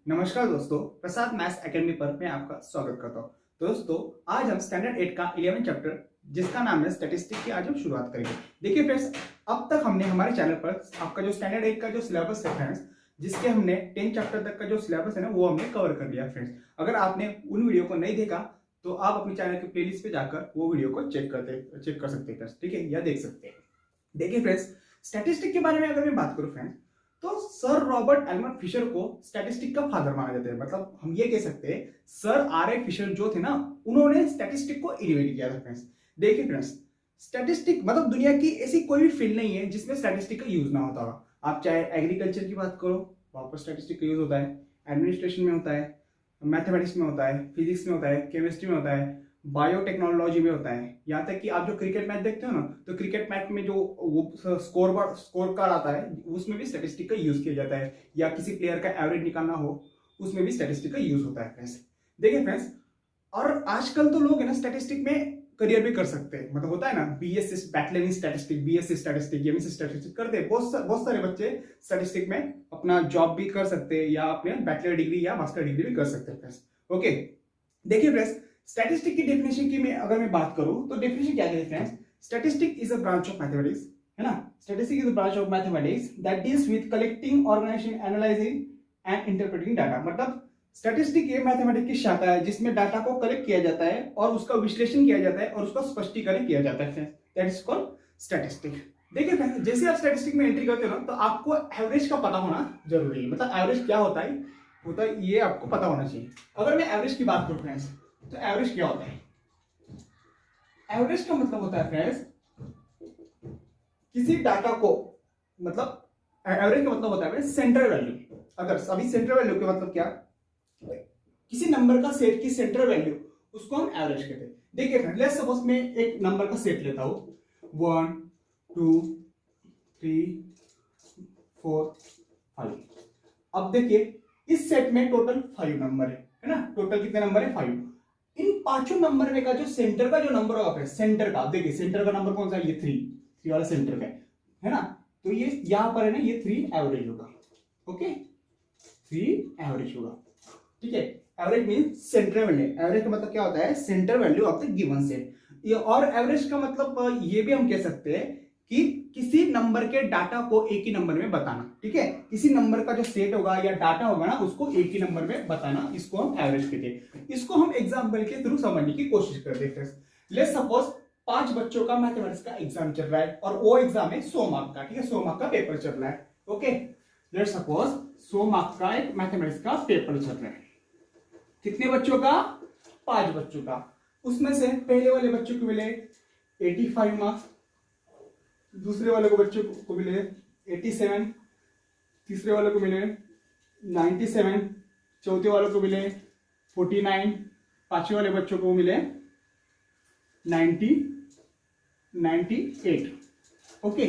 नमस्कार दोस्तों, प्रसाद maths academy पर मैं आपका स्वागत करता हूँ। दोस्तों, आज हम स्टैंडर्ड 8 का 11 चैप्टर जिसका नाम है स्टैटिस्टिक्स की आज हम शुरुआत करेंगे। देखिए फ्रेंड्स, अब तक हमने हमारे चैनल पर आपका जो स्टैंडर्ड 8 का जो सिलेबस है फ्रेंड्स, जिसके हमने 10 चैप्टर तक का जो सिलेबस है ना वो हमने कवर कर लिया फ्रेंड्स। अगर आपने उन वीडियो को नहीं देखा तो आप अपने चैनल के प्लेलिस्ट पे जाकर वो वीडियो को चेक कर सकते हैं फ्रेंड्स, ठीक है, या देख सकते हैं। देखिए फ्रेंड्स, स्टैटिस्टिक के बारे में अगर मैं बात करूं फ्रेंड्स, तो सर रॉबर्ट एल्मर फिशर को स्टैटिस्टिक का फादर माना जाता है। मतलब हम ये कह सकते हैं सर आर ए फिशर जो थे ना, उन्होंने स्टैटिस्टिक को इन्वेंट किया था फ्रेंड्स। देखिए फ्रेंड्स, स्टैटिस्टिक मतलब दुनिया की ऐसी कोई भी फील्ड नहीं है जिसमें स्टैटिस्टिक का यूज ना होता होगा। आप चाहे एग्रीकल्चर की बात करो, वहां पर स्टैटिस्टिक का यूज होता है, एडमिनिस्ट्रेशन में होता है, मैथमेटिक्स में होता है, फिजिक्स में होता है, केमिस्ट्री में होता है, बायोटेक्नोलॉजी में होता है। यहाँ तक कि आप जो क्रिकेट मैच देखते हो ना, तो क्रिकेट मैच में जो वो स्कोर कार्ड आता है उसमें भी स्टैटिस्टिक का यूज किया जाता है, या किसी प्लेयर का एवरेज निकालना हो उसमें भी स्टैटिस्टिक का यूज होता है फ्रेंड्स। देखिए फ्रेंड्स, और आजकल तो लोग है ना स्टैटिस्टिक में करियर भी कर सकते हैं। मतलब होता है ना BSc bachelor in statistic, BSc statistic, MSc statistic करते हैं। बहुत सारे बच्चे स्टैटिस्टिक में अपना जॉब भी कर सकते हैं या अपने बैचलर डिग्री या मास्टर डिग्री भी कर सकते हैं फ्रेंड्स। ओके, देखिए फ्रेंड्स, स्टैटिस्टिक की डेफिनेशन की अगर मैं बात करूं तो डेफिनेशन क्या है friends? Statistic is a branch of mathematics, है ना। Statistic is a branch of mathematics that deals with collecting, organising, analysing and interpreting data. मतलब स्टैटिस्टिक ये मैथमेटिक्स की शाखा है जिसमें डाटा को कलेक्ट किया जाता है और उसका विश्लेषण किया जाता है और उसका स्पष्टीकरण किया जाता है। That is called statistic. देखिए फ्रेंड्स, जैसे आप स्टैटिस्टिक में एंट्री करते हो ना, तो आपको एवरेज का पता होना जरूरी है। मतलब एवरेज क्या होता है ये आपको पता होना चाहिए। अगर मैं एवरेज की बात करूं फ्रेंड्स, तो एवरेज क्या होता है? एवरेज का मतलब होता है फ्रेंड्स किसी डाटा को, मतलब एवरेज का मतलब होता है सेंट्रल वैल्यू। अगर अभी सेंट्रल वैल्यू के मतलब क्या, किसी नंबर का सेट की सेंट्रल वैल्यू, उसको हम एवरेज कहते हैं। देखिए फ्रेंड्स, लेट्स सपोज मैं एक नंबर का सेट लेता हूं 1 2 3 4 5। अब देखिए इस सेट में टोटल 5 नंबर है ना। टोटल कितने नंबर है? 5। इन पांचों नंबर में का जो सेंटर का जो नंबर होगा, सेंटर का देखिए, सेंटर का नंबर कौन सा है? ये 3 वाला सेंटर का है ना। तो ये यहां पर है ना, ये 3 एवरेज होगा। ओके, 3 एवरेज होगा, ठीक है। Average mean centre value. Average का मतलब क्या होता है? Centre value of the given set. और एवरेज का मतलब ये भी हम कह सकते हैं कि किसी नंबर के डाटा को एक ही नंबर में बताना, ठीक है। किसी नंबर का जो सेट होगा या डाटा होगा ना, उसको एक ही नंबर में बताना, इसको हम एवरेज कहते हैं। इसको हम एग्जांपल के थ्रू समझने की कोशिश करते हैं। लेट्स सपोज 5 बच्चों का मैथमेटिक्स का एग्जाम चल रहा है और वो एग्जाम है 100 मार्क का, ठीक है। 100 मार्क का पेपर चल रहा है। ओके, लेट्स सपोज 100 मार्क का एक मैथमेटिक्स का पेपर चल रहा है। कितने बच्चों का? 5 बच्चों का। उसमें से पहले वाले बच्चों को मिले 85 मार्क्स, दूसरे वाले को बच्चों को मिले 87, तीसरे वाले को मिले 97, चौथे वाले को मिले 49, पांचवें वाले बच्चों को मिले 98। ओके,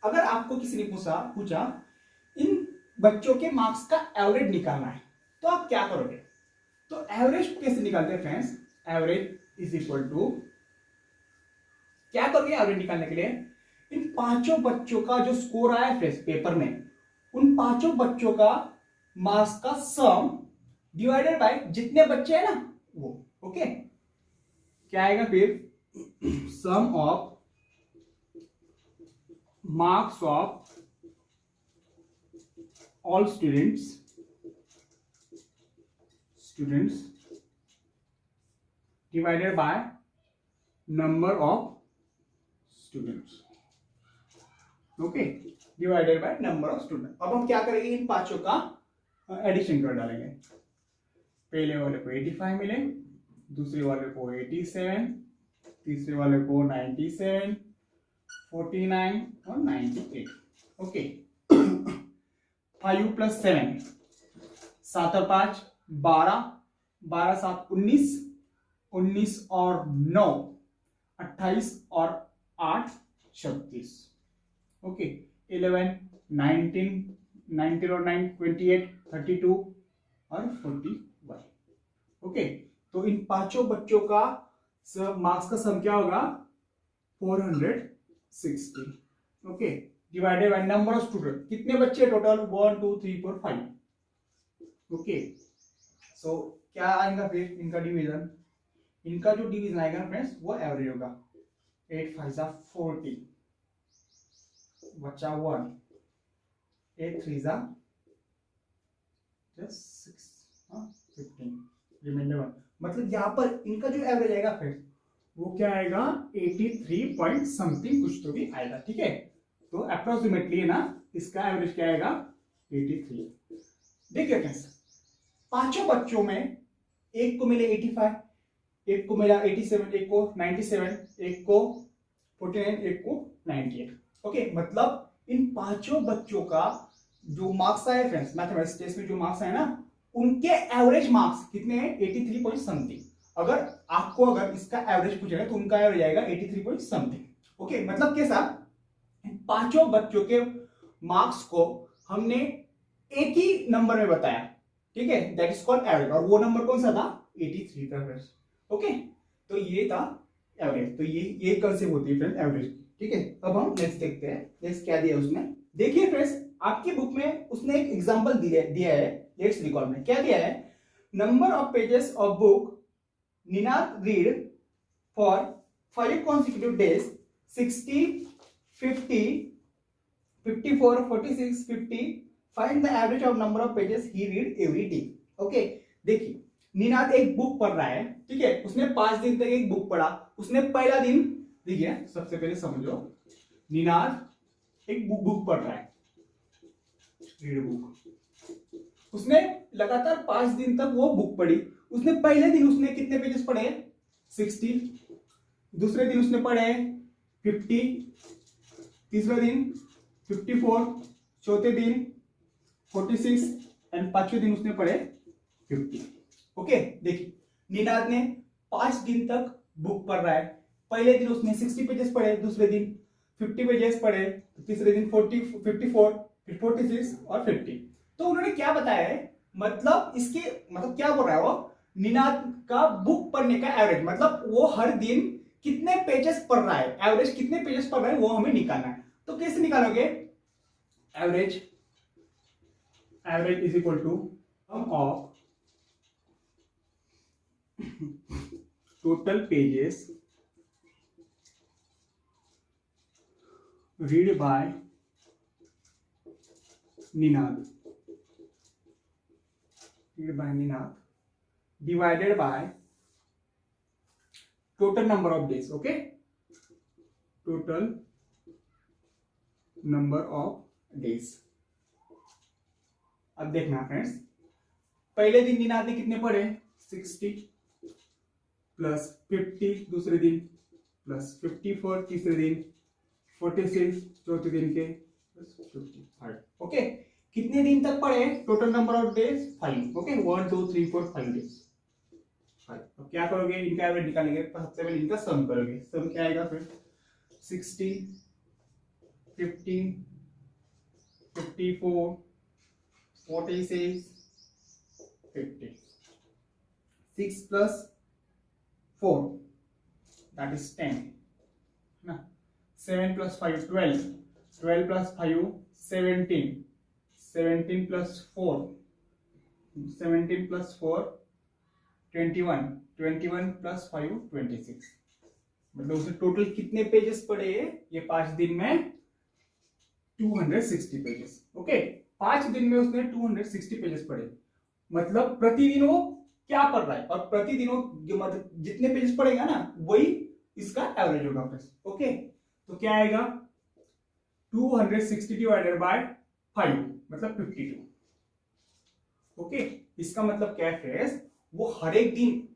अगर आपको किसी ने पूछा इन बच्चों के मार्क्स का एवरेज निकालना है, तो आप क्या करोगे? तो एवरेज कैसे निकालते हैं friends? Average is equal to, क्या करोगे एवरेज निकालने के लिए? इन पांचों बच्चों का जो स्कोर आया फ्रेंड्स पेपर में, उन पांचों बच्चों का मार्क्स का सम डिवाइडेड बाय जितने बच्चे हैं ना वो। ओके, क्या आएगा फिर? Sum of marks of all students divided by number of students. Okay, divided by number of student. अब हम क्या करेंगे? इन पांचों का एडिशन कर डालेंगे। पहले वाले को 85 मिले, दूसरे वाले को 87, तीसरे वाले को 97, 49 और 98। ओके, 5 + 7, 7 और 5 12, 12 7 19, 19 और 9 28 और 8 36। ओके, 11 19, 19 और 9 28, 32 और 41। ओके, तो इन पांचों बच्चों का मार्क्स का सम क्या होगा? 460। Okay, divided by number of student. कितने बच्चे टोटल? 1 2 3 4 5। ओके, सो क्या आएगा फिर इनका डिवीजन, इनका जो डिवीजन आएगा फ्रेंड्स वो एवरेज होगा। 8 5 जा 40 बचा 1, 8 3 जा 6 15 रिमाइंडर 1। मतलब यहाँ पर इनका जो एवरेज आएगा फिर वो क्या आएगा 83 पॉइंट समथिंग कुछ तो भी आएगा। ठीक है, तो अप्रोक्सीमेटली ना इसका एवरेज क्या आएगा 83। देखिए फ्रेंड्स, पांचों बच्चों में एक को मिले 85, एक को मिला 87, एक को 97, एक को 49, एक को 98। ओके, मतलब इन पांचों बच्चों का जो मार्क्स आए फ्रेंड्स मैथमेटिक्स टेस्ट में जो मार्क्स आए ना उनके एवरेज मार्क्स कितने हैं 83 पॉइंट समथिंग। अगर आपको अगर इसका एवरेज पूछेगा तो उनका एवरेज आएगा 83 पॉइंट समथिंग। ओके, मतलब कैसा, पांचों बच्चों के मार्क्स को हमने एक ही नंबर में बताया। ठीक है, दैट इज कॉल्ड एवरेज, और वो नंबर कौन सा था 83 था फ्रेंड्स। ओके, तो ये था एवरेज, तो ये कंसेप्ट होती है फ्रेंड्स एवरेज। ठीक है, अब हम नेक्स्ट देखते हैं, नेक्स्ट क्या दिया उसने। देखिए फ्रेंड्स, आपकी बुक में उसने एक एग्जांपल दिया है, लेट्स रिकॉल में क्या दिया है, number of pages of book Ninad read for 5 consecutive days 60 50 54 46 50 find the average of number of pages he read every day. Okay, देखिए निनाद एक बुक पढ़ रहा है। ठीक है, उसने 5 दिन तक एक बुक पढ़ा। उसने पहला दिन, देखिए सबसे पहले समझो, निनाद एक बुक पढ़ रहा है, रीड बुक। उसने लगातार 5 दिन तक वो बुक पढ़ी। उसने पहले दिन उसने कितने पेजेस पढ़े 60, दूसरे दिन उसने पढ़े 50, तीसरे दिन 54, चौथे दिन 46 एंड पांचवें दिन उसने पढ़े 50। ओके, देखिए निनाद ने 5 दिन तक बुक पढ़ रहा है। पहले दिन उसने 60 पेजेस पढ़े, दूसरे दिन 50 पेजेस पढ़े, तीसरे दिन 40 54, फिर 46 और 50। तो उन्होंने क्या बताया है, मतलब इसके मतलब क्या बोल रहा है वो, निनाद का बुक पढ़ने का एवरेज, मतलब वो हर दिन कितने पेजेस पढ़ रहा है, एवरेज कितने पेजेस पढ़ रहा है वो हमें निकालना है। तो कैसे निकालोगे, average is equal to sum of total pages read by Ninad divided by total number of days. Okay, total number of days। अब देखना फ्रेंड्स, पहले दिन निनाद ने कितने पढ़े 60 प्लस 50 दूसरे दिन प्लस 54 तीसरे दिन 46 चौथे दिन के प्लस 55। ओके, कितने दिन तक पढ़े, total number of days 5। Okay, 1 2 3 4 5 days 5। अब क्या करोगे, इनका एवरेज निकालेंगे। सबसे पहले इनका सम करोगे। सम क्या आएगा फिर 60 15 54 46 50। 6 plus 4 that is 10 ना, 7 plus 5 12, 12 plus 5 17, 17 plus 4 17 plus 4 21, 21 plus 5 26। मतलब उसने टोटल कितने पेजेस पढ़े ये 5 दिन में 260 पेजेस। ओके, 5 दिन में उसने 260 पेजेस पढ़े। मतलब प्रतिदिन वो क्या पढ़ रहा है, और प्रतिदिन वो मतलब जितने पेजेस पढ़ेगा ना वही इसका एवरेज होगा फ्रेंड्स। ओके, तो क्या आएगा 260 डिवाइडेड बाय 5 मतलब 52। ओके, इसका मतलब क्या है फ्रेंड्स, वो हर एक दिन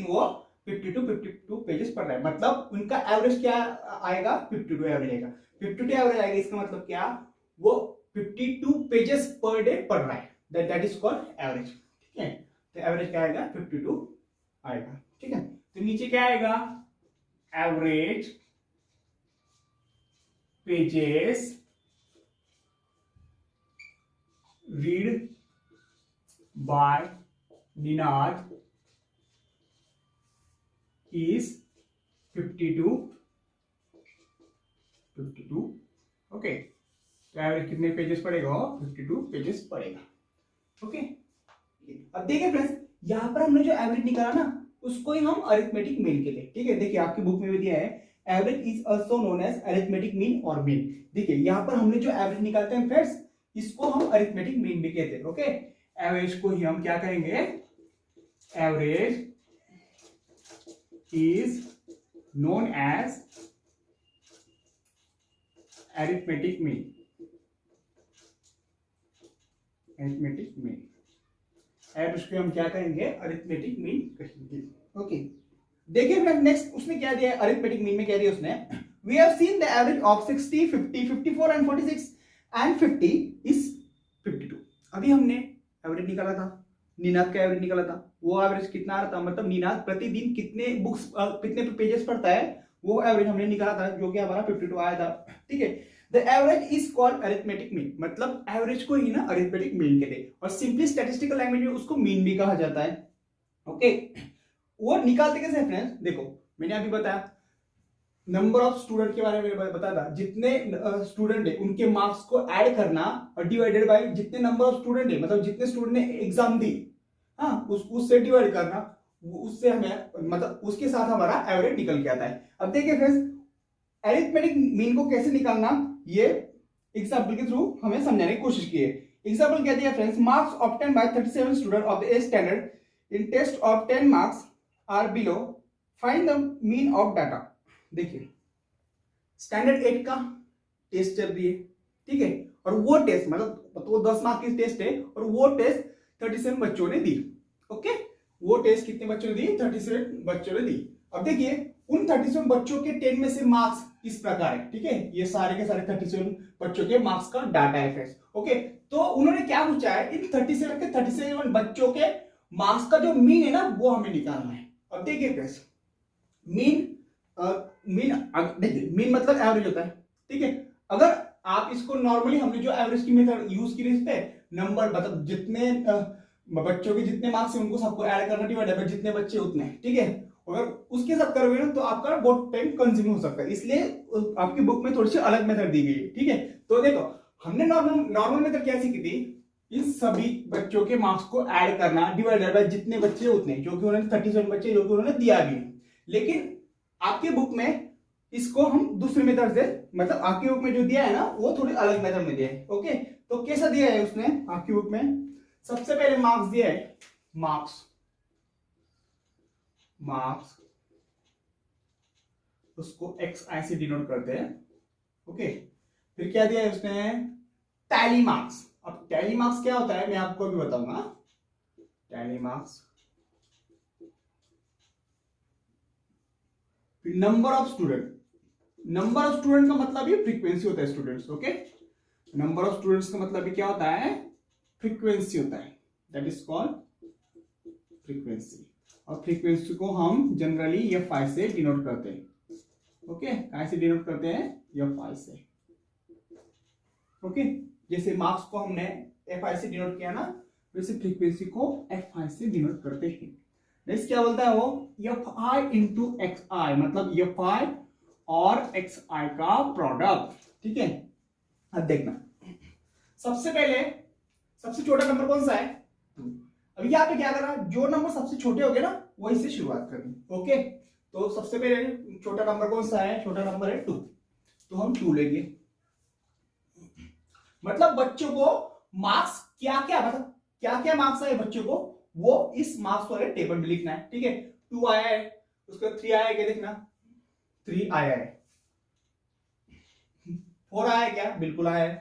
वो 52 पेजेस पढ़ रहा है। मतलब उनका एवरेज क्या आएगा 52 एवरेज आएगा। 52 एवरेज आएगा, इसका मतलब क्या, वो 52 पेजेस पर डे पढ़ रहा है। That is called average. ठीक है, तो एवरेज क्या आएगा 52 आएगा। ठीक है, तो नीचे क्या आएगा, average pages read by Ninad is 52। Okay, तो एवरेज कितने पेजेस पड़ेगा 52 पेजेस पड़ेगा। ओके, अब देखिए फ्रेंड्स, यहाँ पर हमने जो एवरेज निकाला ना उसको ही हम अरिथमेटिक मीन के लिए, ठीक है, देखिए आपकी बुक में भी दिया है average is also known as arithmetic mean और मीन। देखिए यहाँ पर हमने जो एवरेज निकालते हैं फ्रेंड्स इसको हम अरिथमेटिक मीन भी कहते हैं। ओके, एवरेज को ही हम क्या कहेंगे, average is known as arithmetic mean, arithmetic mean, average को हम क्या कहेंगे, अरिथमेटिक मीन कहेंगे। ओके, देखिए फ्रेंड नेक्स्ट उसने क्या दिया है, अरिथमेटिक मीन में क्या दिया उसने, we have seen the average of 60, 50, 54 and 46 and 50 is 52। अभी हमने एवरेज निकाला था, निनाद का एवरेज निकाला था, वो एवरेज कितना आ रहा था, मतलब निनाद प्रतिदिन कितने बुक्स कितने पेजेस पढ़ता है वो एवरेज हमने निकाला था, जो कि हमारा 52 आया था। ठीक है, the average is called arithmetic mean, मतलब एवरेज को ही ना अरिथमेटिक मीन कहते हैं, और सिंपली स्टैटिस्टिकल लैंग्वेज में उसको मीन भी कहा जाता है। ओके, वो निकालते कैसे हैं फ्रेंड्स, देखो मैंने अभी बताया नंबर ऑफ स्टूडेंट के बारे में बताया था, जितने स्टूडेंट है उनके मार्क्स को ऐड करना और डिवाइडेड बाय जितने नंबर ऑफ स्टूडेंट है, मतलब जितने स्टूडेंट ने एग्जाम दी, हाँ उससे डिवाइड करना, उससे हमें मतलब उसके साथ हमारा एवरेज निकल के आता है। अब देखिए फ्रेंड्स, अरिथमेटिक मीन को कैसे निकालना ये एग्जाम्पल के थ्रू हमें समझाने की कोशिश की है। एग्जाम्पल क्या दिया friends, marks obtain by 37 student of the A standard in test of 10 marks are below, find the mean of data. देखिए स्टैंडर्ड 8 का टेस्ट चल रही है, ठीक है, और वो टेस्ट मतलब तो 10 मार्क की टेस्ट है और वो टेस्ट 37 बच्चों ने दी। ओके, वो टेस्ट कितने बच्चों ने दी, 37 बच्चों ने दी। अब देखिए उन 37 बच्चों के 10 में से मार्क्स इस प्रकार है, ठीक है, ये सारे के सारे 37 बच्चों के मार्क्स का डाटा है फ्रेंड्स। ओके, तो उन्होंने क्या पूछा है, इन 37 के 37 बच्चों के मार्क्स का जो मीन है ना वो हमें निकालना है। अब देखिए फ्रेंड्स, मीन देखिए मीन मतलब एवरेज होता है, ठीक है। अगर आप इसको नॉर्मली हमने जो एवरेज की मेथड यूज की इस पे नंबर मतलब जितने बच्चों के जितने मार्क्स है उनको सबको ऐड करना डिवाइड बाय जितने बच्चे उतने, ठीक है। अगर उसके साथ करोगे ना तो आपका बहुत टाइम कंज्यूम हो सकता है, इसलिए आपकी बुक में थोड़ी सी अलग मेथड दी गई है, ठीक है। तो देखो हमने नॉर्मल मेथड क्या सीखी थी, इन सभी बच्चों के मार्क्स को ऐड करना डिवाइडेड बाय जितने बच्चे उतने, जो कि उन्होंने 37 बच्चे जो कि उन्होंने दिया भी है। लेकिन आपके बुक में इसको हम दूसरे मेथड से, मतलब आपकी बुक में जो दिया है ना वो थोड़ी अलग मेथड में दिया है। ओके, तो कैसा दिया है उसने आपकी बुक में, सबसे पहले मार्क्स दिया है, मार्क्स उसको एक्स आई से डिनोट करते हैं। ओके, फिर क्या दिया है उसने, टैली मार्क्स। अब टैली मार्क्स क्या होता है मैं आपको भी बताऊंगा। Tally marks number of student, number of student का मतलब ये फ्रीक्वेंसी होता है students. Okay, number of students का मतलब ये क्या होता है, फ्रीक्वेंसी होता है, दैट इज कॉल्ड फ्रीक्वेंसी। और फ्रीक्वेंसी को हम जनरली Fi से डिनोट करते हैं। ओके, कैसे डिनोट करते हैं, Fi से। ओके, जैसे मार्क्स को हमने Fi से डिनोट किया ना, वैसे फ्रीक्वेंसी को Fi से डिनोट करते हैं। नेक्स्ट क्या बोलता है वो, Fi इंटू XI, मतलब Fi और XI का प्रोडक्ट, ठीक है। अब देखना सबसे पहले सबसे छोटा नंबर कौन सा है, 2। अब यहाँ पे क्या करना, जो नंबर सबसे छोटे हो गए ना वही से शुरुआत करनी। ओके, तो सबसे पहले छोटा नंबर कौन सा है, छोटा नंबर है 2, तो हम 2 लेंगे। मतलब बच्चों को मार्क्स क्या क्या, मतलब क्या क्या मार्क्स आए बच्चों को वो इस मार्क्स वाले टेबल में लिखना है, ठीक है। 2 आया है, उसका 3 आया है, क्या देखना 3 आया है, 4 आया है क्या, बिल्कुल आया है,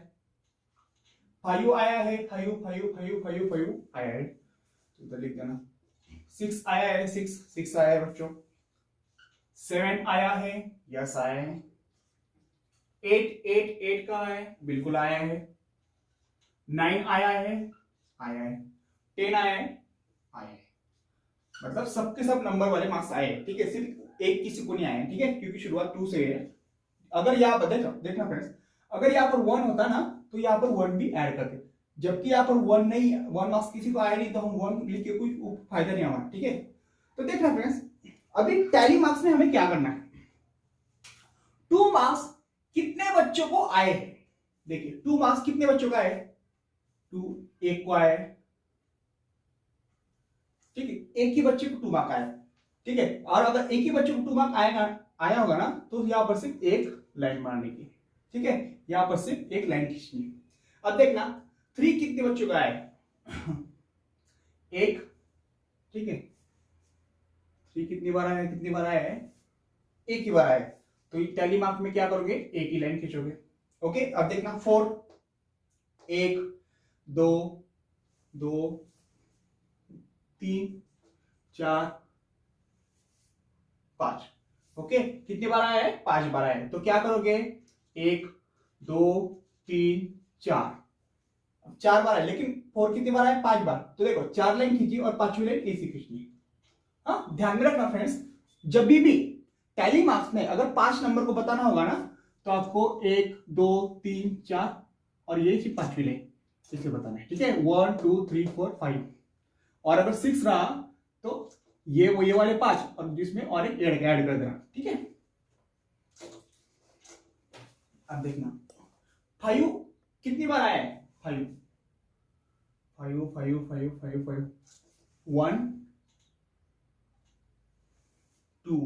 5 आया है, 5 आया है, तो इधर लिख देना। 6 आया है, 6 आया है बच्चों। 7 आया है, यस आया है। 8 का है, बिल्कुल आया है। 9 आया है, आया है। 10 आया है, आया है। मतलब सबके सब नंबर वाले मार्क्स आए, ठीक है, सिर्फ एक किसी को नहीं आए, ठीक है, क्योंकि शुरुआत 2 से है। अगर यहाँ पर देखना फ्रेंड्स, अगर यहाँ पर 1 होता ना तो यहाँ पर 1 भी ऐड करते, जबकि यहाँ पर 1 नहीं, 1 मार्क्स किसी को आया नहीं तो हम 1 लिख के कोई फायदा नहीं हमारा, ठीक है। तो देखना फ्रेंड्स, अभी टैली मार्क्स में हमें क्या करना है, 2 मार्क्स कितने बच्चों को आए हैं, देखिए 2 मार्क्स कितने बच्चों का है, 2 एक को आया है, ठीक है, एक ही बच्चे को 2 मार्क आया, ठीक है, और अगर एक ही बच्चे को 2 मार्क आया होगा ना, तो यहाँ पर सिर्फ एक लाइन मारने की, ठीक है, यहाँ पर सिर्फ एक लाइन खींचनी। अब देखना 3 कितने बच्चों का है, एक, ठीक है, 3 कितनी बार आया, कितनी बार आया है, एक ही बार आया, तो टैली मार्क में क्या करोगे, एक ही लाइन खींचोगे। ओके, अब देखना 4, 1 2 2 3 4 5। ओके, कितनी बार आया है, 5 बार आया है, तो क्या करोगे, 1 2 3 4, 4 बार है, लेकिन 4 कितनी बार आया, 5 बार, तो देखो 4 लाइन खींची और 5वीं लाइन ऐसी खींचनी। हाँ, ध्यान में रखना फ्रेंड्स, जब भी टैली मार्क्स में अगर 5 नंबर को बताना होगा ना, तो आपको 1 2 3 4 और ये 5वीं लाइन इसे बताना है, ठीक है, 1 2 3 4 5, और अगर 6 रहा तो ये वाले 5 और जिसमें और एक ऐड कर देना, ठीक है। अब देखना 5 कितनी बार आया है, 5 5 5 5 5 5, 1 2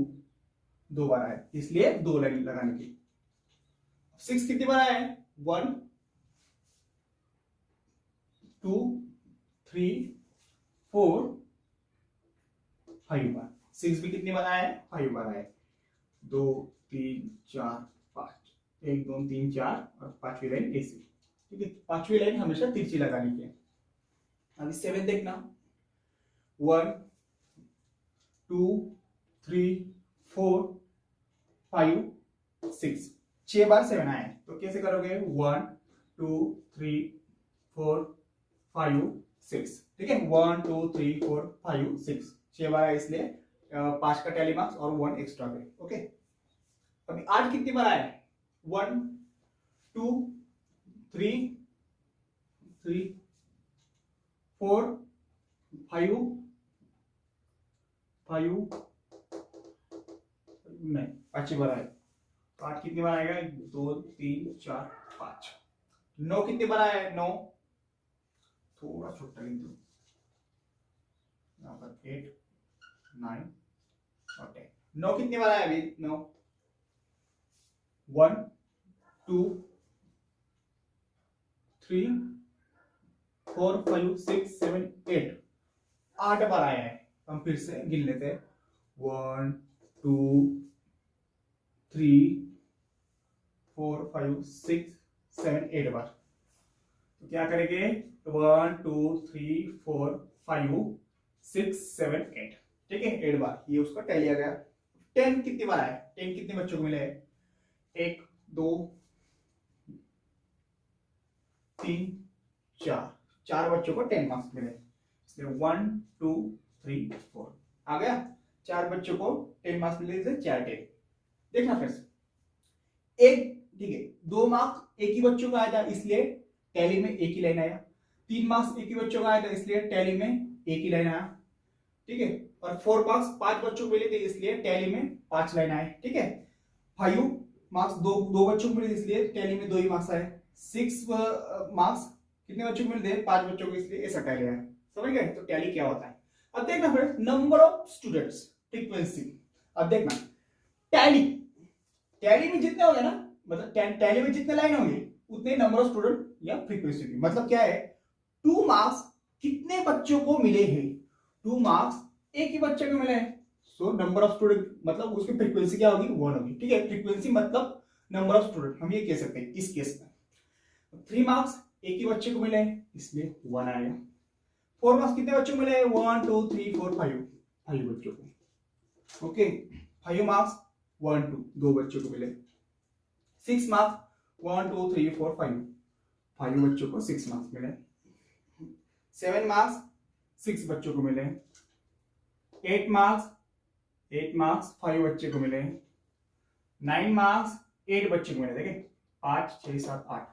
2 बार आया, इसलिए 2 लाइन लगाने की। 6 कितनी बार आया है, 1 2 3 4 5 बार, 6 भी कितनी बार आया है, 5 बार आया है, 2 3 4 5, 1 2 3 4 और 5वीं लाइन ऐसी, ठीक है, 5वीं लाइन हमेशा तिरछी लगाने की है। अभी 7 देखना, 1 2 3 4 5 6, 6 बार 7 आया है, तो कैसे करोगे, 1 2 3 4 5 6, ठीक है, 1 2 3 4 5 6, 6 बार है, इसलिए 5 का टैली मार्क्स और 1 एक्स्ट्रा पे। ओके, अभी 8 कितनी बार आया है, 1 2 3 3 4 5 5 नहीं, 5 बार आया, 8 कितनी बार आएगा, 2 3 4 5, 9 कितनी बार आया है, 9, थोड़ा छोटा लिख दो, यहाँ पर 8 9 और 10, 9 कितनी बार आया अभी, 9 1 2 3 4 5 6 7 8, 8 बार आया है। हम फिर से गिन लेते हैं, 1 2 3 4 5 6 7 8 बार, तो क्या करेंगे, 1 2 3 4 5 6 7 8, ठीक है, 8 बार, ये उसका टैली आ गया। 10 कितनी बार आया, 10 कितने बच्चों को मिले हैं, 1 2 3 4, 4 बच्चों को 10 मार्क्स मिले, इसलिए 1 2 3 4 आ गया, 4 बच्चों को 10 मार्क्स मिले, 4 10। देखना फ्रेंड्स, एक, ठीक है, 2 मार्क्स एक ही बच्चों का आया था, इसलिए टैली में एक ही लाइन आया, 3 मार्क्स एक ही बच्चों का आया था, इसलिए टैली में एक ही लाइन आया, ठीक है, और 4 मार्क्स 5 बच्चों को मिले थे, इसलिए टैली में 5 लाइन आए, ठीक है, 5 मार्क्स दो बच्चों को मिले, इसलिए टैली में 2 ही मार्क्स आए, 6 मार्क्स कितने बच्चों को मिले थे, 5 बच्चों को, इसलिए ऐसा टैली आया। समझ गए, तो टैली क्या होता है। अब देखना friends, number of students, frequency. अब देखना टैली में जितने होंगे ना, मतलब टैली में जितने लाइन होंगे उतने नंबर ऑफ स्टूडेंट या फ्रीक्वेंसी की, मतलब क्या है, 2 मार्क्स कितने बच्चों को मिले हैं, 2 मार्क्स एक ही बच्चे को मिले हैं, सो नंबर ऑफ स्टूडेंट मतलब उसकी फ्रीक्वेंसी क्या होगी, 1 होगी, ठीक है, फ्रीक्वेंसी मतलब नंबर ऑफ स्टूडेंट, हम ये कह सकते हैं इस केस में। 3 मार्क्स एक ही बच्चे को मिले हैं, इसलिए 1 आएगा। 4 मार्क्स कितने बच्चों को मिले हैं, 1 2 3 4 5 बच्चों को, ओके, 5 मार्क्स 1 2 2 बच्चों को मिले। 6 मार्क्स 1 2 3 4 5 बच्चों को 6 मार्क्स मिले। 7 मार्क्स 6 बच्चों को मिले। 8 मार्क्स 5 बच्चे को मिले। 9 मार्क्स 8 बच्चे को मिले, देखिए 5 6 7 8,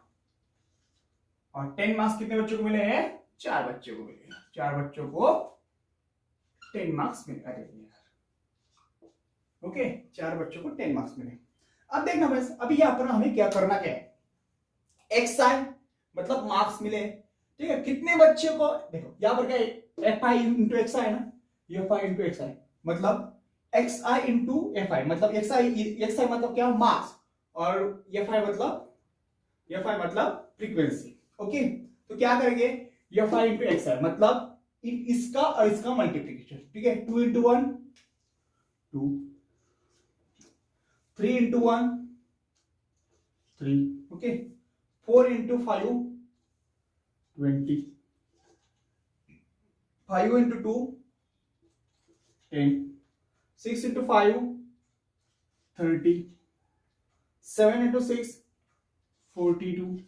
और 10 मार्क्स कितने बच्चों को मिले हैं, 4 बच्चों को मिले, 4 बच्चों को 10 मार्क्स मिले। अरे यार, ओके, 4 बच्चों को 10 मार्क्स मिले। अब देखना बस, अभी यहाँ पर हमें क्या करना, क्या है, एक्स आई मतलब मार्क्स मिले, ठीक है, कितने बच्चे को, देखो यहाँ पर क्या है, एफ आई इंटू एक्स आई है ना, F I into X I, मतलब x I into F I, मतलब एक्स आई मतलब क्या, मास, और एफ आई मतलब फ्रीक्वेंसी। ओके, तो क्या करेंगे, F I into X I मतलब इसका और इसका मल्टीप्लीकेशन, ठीक है, 2 into 1 2, 3 into 1 3, okay, 4 into 5 20, 5 into 2 10, 6 into 5 30, 7 into 6 42,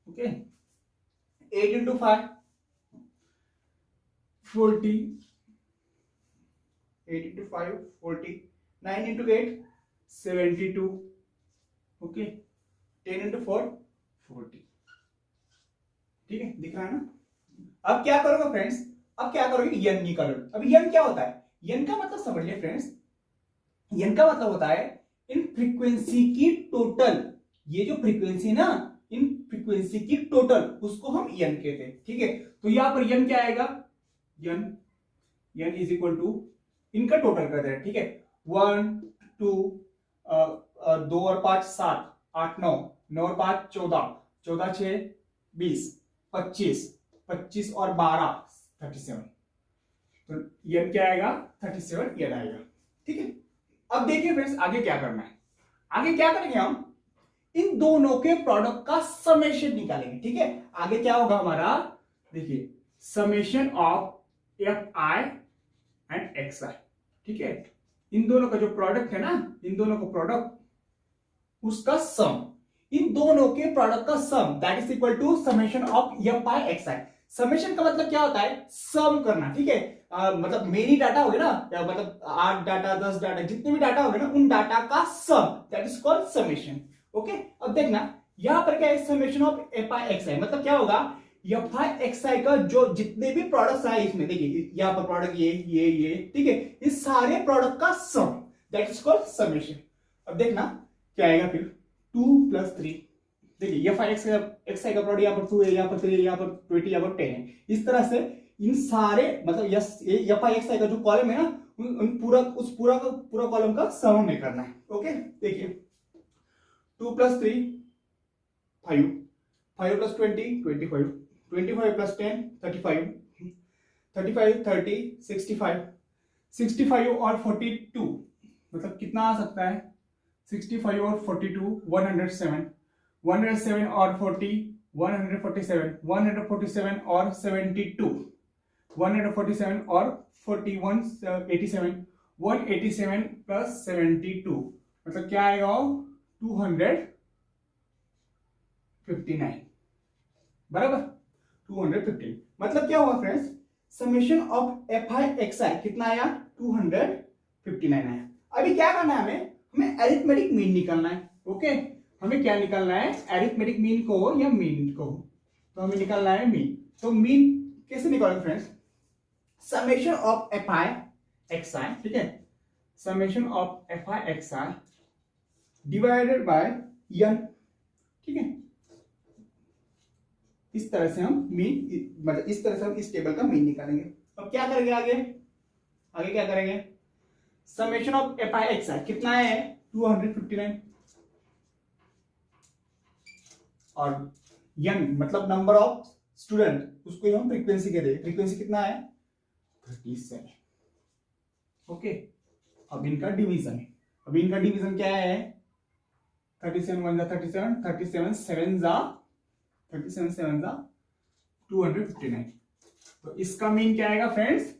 okay, 8 into 5 40, 8 into 5 40, 9 into 8 72, okay, 10 into 4 40, ठीक है, दिख रहा है ना। अब क्या करोगे फ्रेंड्स, अब क्या करोगे, यन निकालो। अब यन क्या होता है, यन का मतलब समझ लिया फ्रेंड्स, यन का मतलब होता है इन फ्रीक्वेंसी की टोटल, ये जो फ्रीक्वेंसी ना, इन फ्रीक्वेंसी की टोटल, उसको हम यन कहते हैं, ठीक है। तो यहां पर यन क्या आएगा, यन इज इक्वल टू, इनका टोटल कर दे रहे हैं, ठीक है, 1 2 2 और 5 7 8 9, 9 और 5 14, 14 6 20 25, 25 और 12 37, तो यन क्या आएगा 37 यन आएगा, ठीक है। अब देखिए फ्रेंड्स आगे क्या करना है, आगे क्या करेंगे हम, इन दोनों के प्रोडक्ट का समेशन निकालेंगे, ठीक है। आगे क्या होगा हमारा, देखिए, summation of F I and X I, ठीक है, इन दोनों का जो प्रोडक्ट है ना, इन दोनों का प्रोडक्ट, उसका सम, इन दोनों के प्रोडक्ट का sum, that is equal to summation of F I X I. Summation का मतलब क्या होता है, सम करना, ठीक है, मतलब मेनी डाटा हो गया ना, मतलब 8 डाटा 10 डाटा, जितने भी डाटा हो गए ना, उन डाटा का sum, that is called summation, okay. अब देखना यहां पर क्या है, summation of F I X I, मतलब क्या होगा, एफ आई एक्स आई का जो जितने भी प्रोडक्ट्स आए इसमें, देखिए यहां पर प्रोडक्ट ये, ठीक है, इस सारे प्रोडक्ट का sum, that is called summation. अब देखना क्या आएगा फिर, 2 + 3, देखिए एफ आई एक्स आई का प्रोडक्ट यहाँ पर 2 है, यहाँ पर 3 है, यहाँ पर 20, यहाँ पर 10 है, इस तरह से इन सारे, मतलब एफ आई एक्स आई का जो कॉलम है ना, उन पूरा कॉलम का सम हमें करना है, ओके। देखिए 2 + 3 5, 5 + 20 25, 25 + 10 35, 35 30 65, 65 और 42, मतलब कितना आ सकता है, 65 और 42 107, 107 और 40 147, 147 और 72, 147 और 41 87, 187 + 72, मतलब क्या आएगा 259, बराबर 215, मतलब क्या हुआ friends, summation of F I X I कितना आया 259 आया। अभी क्या करना है हमें अरिथमेटिक मीन निकालना है, ओके। हमें क्या निकालना है, अरिथमेटिक मीन को या मीन को, तो हमें निकालना है मीन। तो मीन कैसे निकालोगे friends, summation of F I X I, ठीक है, summation of F I X I divided by N, ठीक है। इस तरह से हम मीन, मतलब इस तरह से हम इस टेबल का मीन निकालेंगे। अब क्या करेंगे आगे क्या करेंगे, summation of F I X I कितना है 259, और यन मतलब नंबर ऑफ स्टूडेंट, उसको हम फ्रीक्वेंसी कहते हैं, फ्रीक्वेंसी कितना है 37, ओके। अब इनका डिवीजन है, अब इनका डिवीजन क्या है, 37 1 जा 37, 37 7 जा 259, तो इसका मीन क्या आएगा फ्रेंड्स,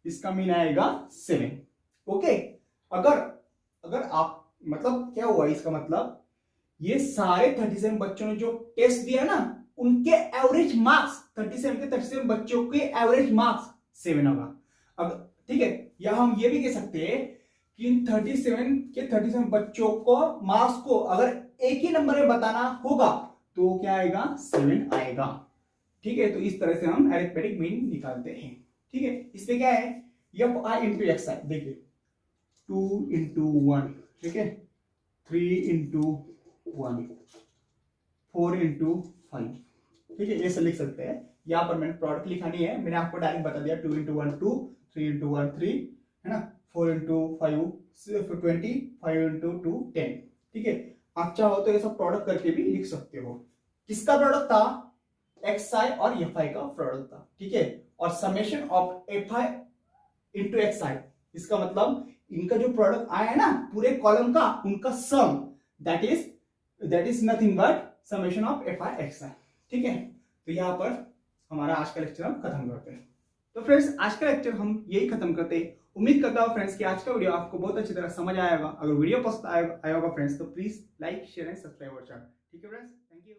इसका मीन आएगा 7, ओके। अगर आप, मतलब क्या हुआ इसका मतलब, ये सारे 37 बच्चों ने जो टेस्ट दिया ना, उनके एवरेज मार्क्स 37 बच्चों के एवरेज मार्क्स 7 होगा। अब ठीक है, या हम ये भी कह सकते हैं कि इन 37 बच्चों को मार्क्स को अगर एक ही नंबर में बताना होगा तो क्या आएगा 7 आएगा, ठीक है। तो इस तरह से हम अरिथमेटिक मीन निकालते हैं, ठीक है। इसमें क्या है, एफ आई इंटू एक्स आई, देखिए 2 × 1, ठीक है, 3 × 1, 4 × 5, ठीक है, ऐसे लिख सकते हैं यहाँ पर मैंने प्रोडक्ट लिखा नहीं है, मैंने आपको डायरेक्ट बता दिया 2 इंटू 1 2, 3 इंटू 1 3, है ना, 4 इंटू 5 20, 5 इंटू 2 10। ठीक है, आप चाहो तो ये सब प्रोडक्ट करके भी लिख सकते हो। किसका प्रोडक्ट था? एक्स आई और एफ आई का प्रोडक्ट था। ठीक है, और summation of F I into X I, इसका मतलब इनका जो प्रोडक्ट आया है ना पूरे कॉलम का, उनका sum, that is nothing but summation of F I X I. ठीक है, तो यहां पर हमारा आज का लेक्चर हम खत्म करते हैं। तो फ्रेंड्स आज का लेक्चर हम यही खत्म करते हैं। उम्मीद करता हूँ फ्रेंड्स कि आज का वीडियो आपको बहुत अच्छी तरह समझ आया होगा। अगर वीडियो पसंद आया होगा फ्रेंड्स तो please like share and subscribe our channel. ठीक है फ्रेंड्स, थैंक यू।